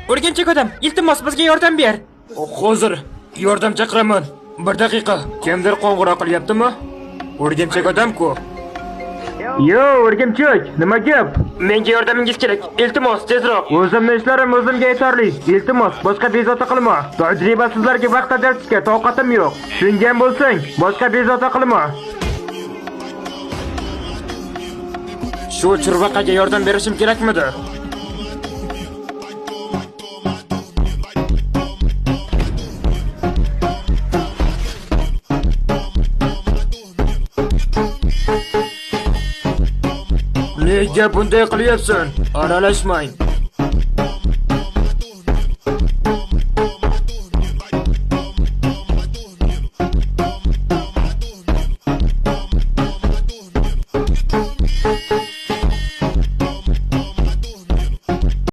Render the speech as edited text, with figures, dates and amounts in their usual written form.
O'rgimchak odam, iltimos bizga yordam ber. Hozir yordam chaqiraman. 1 daqiqa. Kimdir qo'ng'iroq qilyaptimi? O'rgimchak odam-ku. Yo, o'rgimchak, nima gap? Menga yordamingiz kerak. Iltimos, tezroq. O'zimni ishlarim o'zimga yetarli. Iltimos, boshqa bezovta qilma. Tajribasizlarga vaqt ajratishga toqatim yo'q. Tushungan bo'lsang, boshqa bezovta qilma. Shu churvaqaga yordam berishim kerakmidi? Nega bunday qilyapsan? Aralashmang.